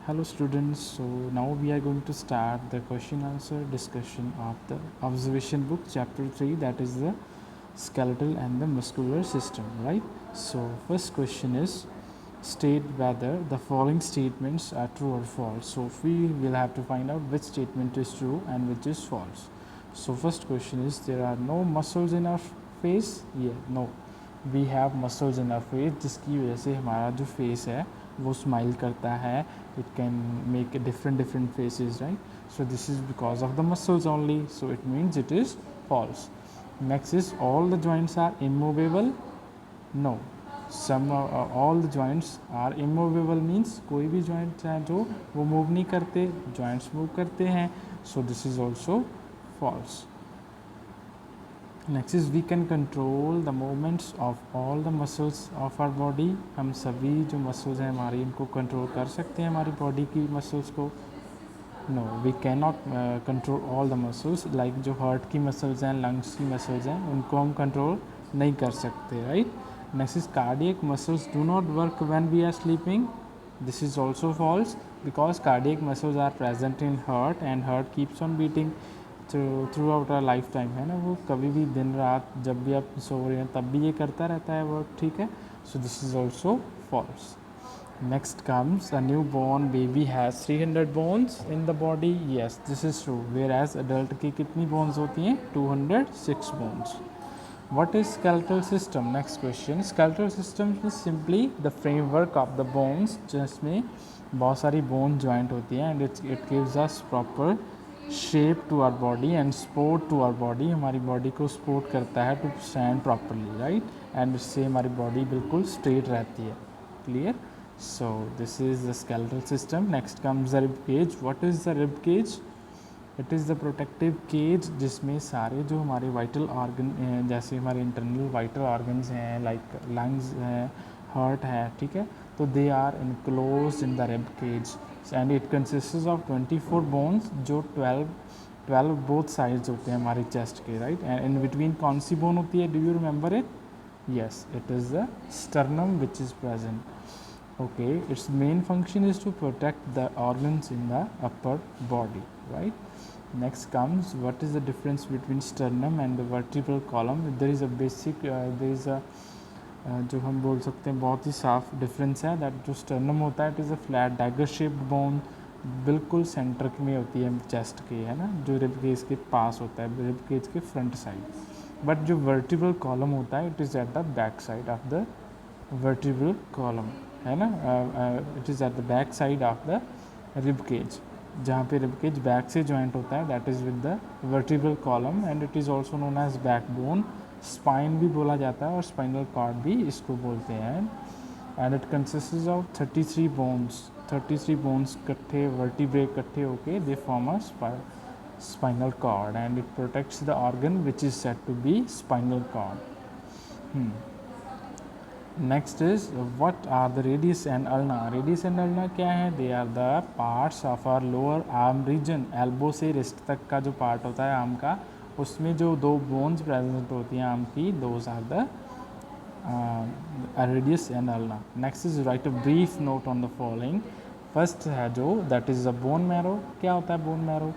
Hello students, so now we are going to start the question answer discussion of the observation book chapter 3, that is the skeletal and the muscular system, right? So first question is, state whether the following statements are true or false. So we will have to find out which statement is true and which is false. So first question is, there are no muscles in our face. Yeah, no, we have muscles in our face, जिसकी वजह से हमारा जो face है वो smile करता है. It can make different different faces, right? So this is because of the muscles only, so it means it is false. Next is, all the joints are immovable. No, some all the joints are immovable means कोई भी joints हैं जो वो move नहीं करते, joints move करते हैं. So this is also false. Next is, we can control the movements of all the muscles of our body. हम सभी जो मसल्स हैं हमारी, इनको कंट्रोल कर सकते हैं हमारी बॉडी की मसल्स को. No, we can not control all the muscles. Like जो हार्ट की मसल्स हैं, लंग्स की मसल्स हैं, उनको हम कंट्रोल नहीं कर सकते, right? Next is, cardiac muscles do not work when we are sleeping. This is also false because cardiac muscles are present in heart and heart keeps on beating throughout our life time, है ना? वो कभी भी दिन रात जब भी आप सो रहे हैं तब भी ये करता रहता है वर्क, ठीक है? So this is also false. Next comes, a new born baby has 300 bones in the body. Yes, this is true. Whereas adult की कितनी बोन्स होती हैं? 206 bones. What is skeletal system? Next question. Skeletal system is simply the framework of the bones, जिसमें बहुत सारी bone joint होती हैं, and it gives us proper shape to our body and support to our body. हमारी body को support करता है to stand properly, right? And इससे हमारी बॉडी बिल्कुल स्ट्रेट रहती है. Clear? So this is the skeletal system. Next comes the rib cage. What is the rib cage? It is the protective cage, जिसमें सारे जो हमारे वाइटल ऑर्गन, जैसे हमारे इंटरनल वाइटल ऑर्गन्स हैं, लाइक लंग्स हैं, हार्ट है, ठीक है, तो they are enclose in the rib cage. And it consist of 24 bones, जो 12 बोथ साइड्स होते हैं हमारे चेस्ट के, राइट? एंड इन बिटवीन कौन सी बोन होती है? Do you remember it? Yes, it is the sternum which is present. Okay, its main function is to protect the organs in the upper body, right? Next comes, what is the difference between sternum and the vertebral column? There is a basic there is a जो हम बोल सकते हैं बहुत ही साफ difference है. That जो sternum होता है, it is a flat dagger shaped bone, बिल्कुल सेंटर में होती है चेस्ट के, है ना? जो रिब केज के पास होता है, रिब केज के फ्रंट साइड. बट जो वर्टिब्रल कॉलम होता है, it is at the back side of the vertebral column, है ना? It is at the back side of the rib cage. जहाँ पे रिब केज बैक से जॉइंट होता है, that is with the vertebral column, and it is also known as back bone. Spine भी बोला जाता है और स्पाइनल कॉर्ड भी इसको बोलते हैं. And it consist of 33 bones. 33 bones इकट्ठे, वर्टिब्रे इकट्ठे होके they form a spinal cord, and it protects the organ which is said to be spinal cord. Next is, what are the radius and ulna? Radius and ulna क्या है? They are the parts of our lower arm region. Elbow से wrist तक का जो part होता है arm का, उसमें जो दो बोन्स प्रेजेंट होती हैं आर्म की, those are the radius and ulna. Next is, write a brief note on the following. First है जो, that is the bone marrow. क्या होता है bone marrow?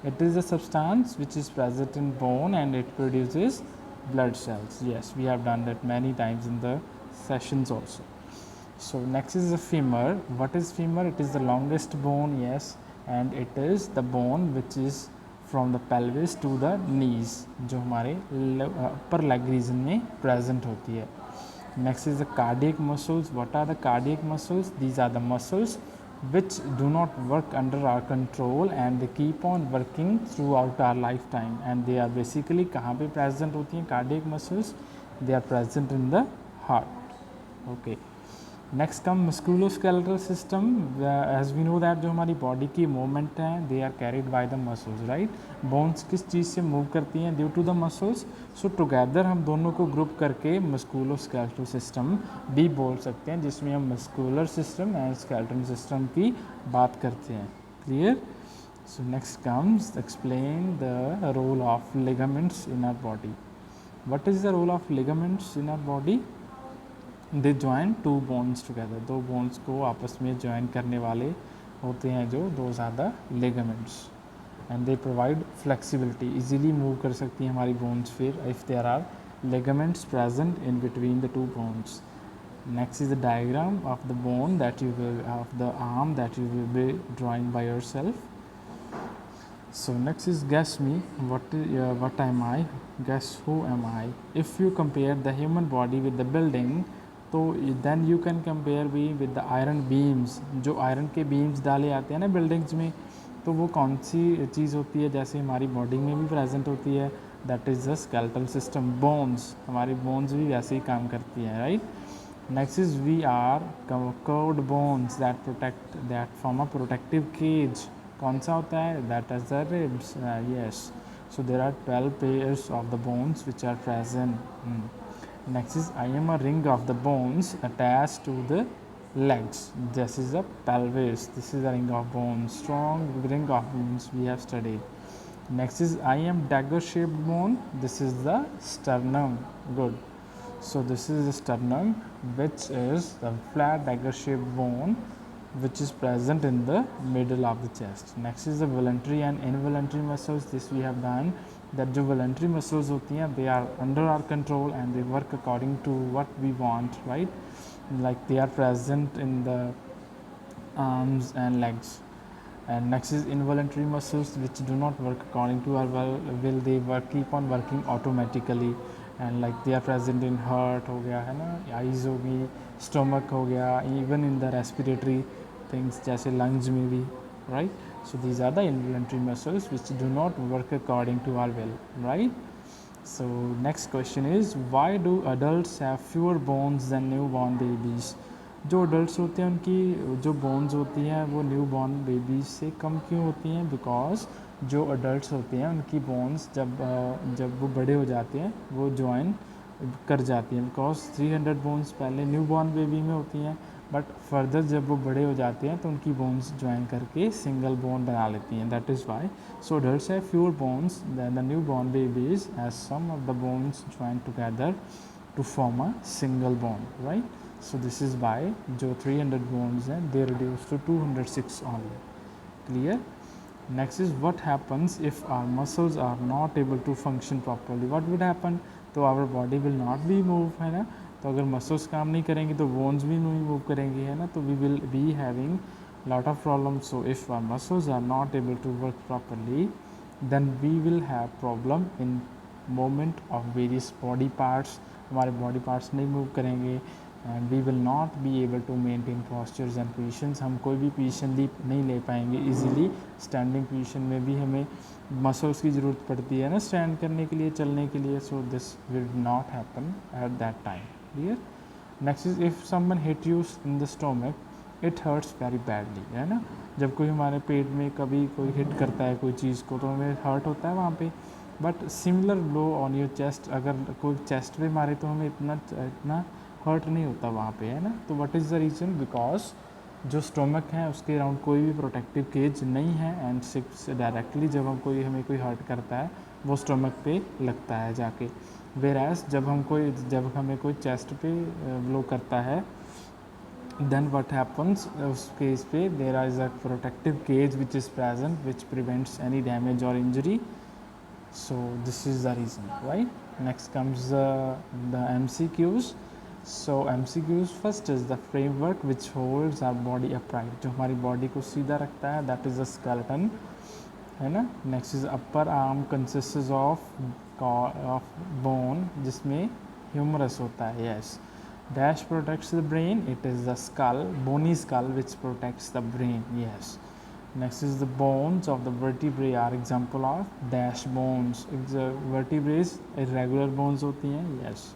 It is a substance which is present in bone and it produces blood cells. Yes, we have done that many times in the sessions also. So next is the femur. What is femur? It is the longest bone, yes, and it is the bone which is from the pelvis to the knees, जो हमारे upper leg region में present होती है. Next is the cardiac muscles. What are the cardiac muscles? These are the muscles which do not work under our control and they keep on working throughout our lifetime, and they are basically कहाँ पे present होती हैं cardiac muscles? They are present in the heart. Okay. Next come musculoskeletal system. As we know that जो हमारी body की movement हैं, they are carried by the muscles, right? Bones किस चीज़ से मूव करती हैं? Due to the muscles. So together हम दोनों को ग्रुप करके मस्कुलोस्केलेटल सिस्टम भी बोल सकते हैं, जिसमें हम muscular system and skeletal system की बात करते हैं. Clear? So next comes, explain the role of ligaments in our body. What is the role of ligaments in our body? They join two bones together. दो bones को आपस में join करने वाले होते हैं जो, those are the ligaments and they provide flexibility, easily move कर सकती हैं हमारी बोन्स फिर if there are ligaments present in between the two bones. Next is the diagram of the bone that you will, of the arm that you will be drawing by yourself. So next is guess me, what am I, guess who am I. If you compare the human body with the building, तो then you can compare भी with the iron beams. जो iron के beams डाले आते हैं ना buildings में, तो वो कौन सी चीज़ होती है, जैसे हमारी बॉडी में भी प्रेजेंट होती है, that is the skeletal system, bones, हमारी बोन्स भी वैसे ही काम करती हैं, right. Next is we are curved bones that form a protective cage. कौन सा होता है, that is the ribs, yes. So there are 12 pairs of the bones which are present. Next is I am a ring of the bones attach to the legs. This is the pelvis, this is the ring of bones, strong ring of bones we have studied. Next is I am dagger shaped bone, this is the sternum. Good. So this is the sternum, which is the flat dagger shaped bone which is present in the middle of the chest. Next is the voluntary and involuntary muscles. This we have done, that जो voluntary muscles होती हैं, they are under our control and they work according to what we want, right? Like they are present in the arms and legs. And next is involuntary muscles which do not work according to our will, they work, keep on working automatically, and like they are present in heart हो गया है ना, eyes होगी, stomach हो गया, even in the respiratory things जैसे lungs में भी, right. So these are the involuntary muscles which do not work according to our will, right. So next question is why do adults have fewer bones than newborn babies. जो adults होते हैं उनकी जो bones होती हैं वो newborn babies से कम क्यों होती हैं, because जो adults होते हैं उनकी bones जब वो बड़े हो जाते हैं वो join कर जाती हैं, because 300 bones पहले newborn baby में होती हैं, बट फर्दर जब वो बड़े हो जाते हैं तो उनकी बोन्स ज्वाइन करके सिंगल बोन बना लेती हैं. That is why so adults have fewer bones than the newborn babies, as some of the bones join together to form a single bone, right. So this is why जो 300 bones हैं they reduce to 206 only. Clear. Next is what happens if our muscles are not able to function properly. What would happen, तो our body will not be move, है ना. तो अगर muscles काम नहीं करेंगे तो बोन्स भी नहीं मूव करेंगी, है ना. तो we will be having lot of problems. So if our muscles are not able to work properly then we will have problem in movement of various body parts. हमारे बॉडी पार्ट्स नहीं move करेंगे and we will not be able to maintain postures and positions. हम कोई भी position नहीं ले पाएंगे easily. Standing position में भी हमें मसल्स की ज़रूरत पड़ती है ना स्टैंड करने के लिए, चलने के लिए. So this will not happen at that time. Clear. Next is if someone hit you in the stomach, it hurts very badly, है ना. जब कोई हमारे पेट में कभी कोई हिट करता है कोई चीज़ को तो हमें हर्ट होता है वहाँ पे. But similar blow on your chest, अगर कोई चेस्ट पे मारे तो हमें इतना हर्ट नहीं होता वहाँ पे, है ना. तो what is the reason, because जो स्टोमक है उसके अराउंड कोई भी प्रोटेक्टिव केज नहीं है एंड सिक्स डायरेक्टली जब हमें कोई हर्ट करता है वो स्टोमक पे लगता है जाके. वेरास जब हमें कोई चेस्ट पे ब्लो करता है देन व्हाट हैपन्स, उस केस पे there is a protective cage which is present which prevents any damage और injury. So this is the reason, right. Next comes the MCQs. So MCQs first is the framework which holds our body upright. जो हमारी body को सीधा रखता है that is the skeleton, है ना. Next is upper arm consist of bone जिसमें humerus होता है, yes. Dash protects the brain, it is the skull, bony skull which protects the brain, yes. Next is the bones of the vertebrae are example of dash bones. Vertebrae irregular bones होती हैं, yes.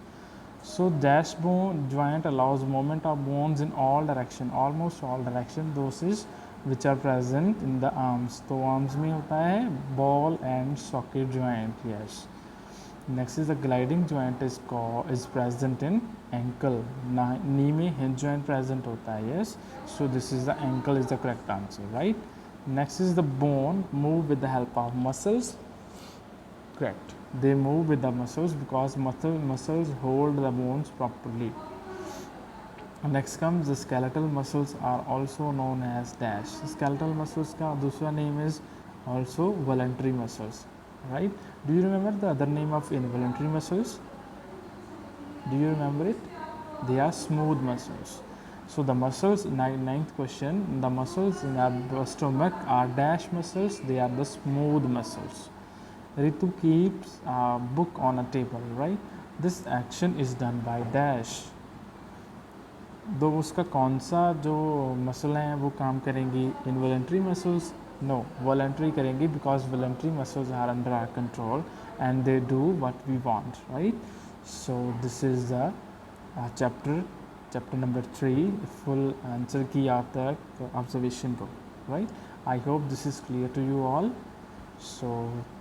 So dash bone joint allows movement of bones in all direction, almost all direction. Those is which are present in the arms. तो arms में होता है ball and socket joint, yes. Next is the gliding joint is present in ankle. Knee में hinge joint present होता है, yes. So this is the ankle is the correct answer, right. Next is the bone move with the help of muscles. Correct. They move with the muscles because muscles hold the bones properly. Next comes the skeletal muscles are also known as dash. Skeletal muscles का दूसरा name is also voluntary muscles, right? Do you remember the other name of involuntary muscles? Do you remember it? They are smooth muscles. So the muscles, ninth question, the muscles in our stomach are dash muscles. They are the smooth muscles. Ritu keeps a book on a table, right? This action is done by dash. तो उसका कौन सा जो muscle हैं वो काम करेंगी? Involuntary muscles? No, voluntary करेंगी, because voluntary muscles are under our control and they do what we want, right? So this is the chapter number 3 full answer किया आता है ऑब्जर्वेशन को, right? I hope this is clear to you all. So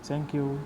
thank you.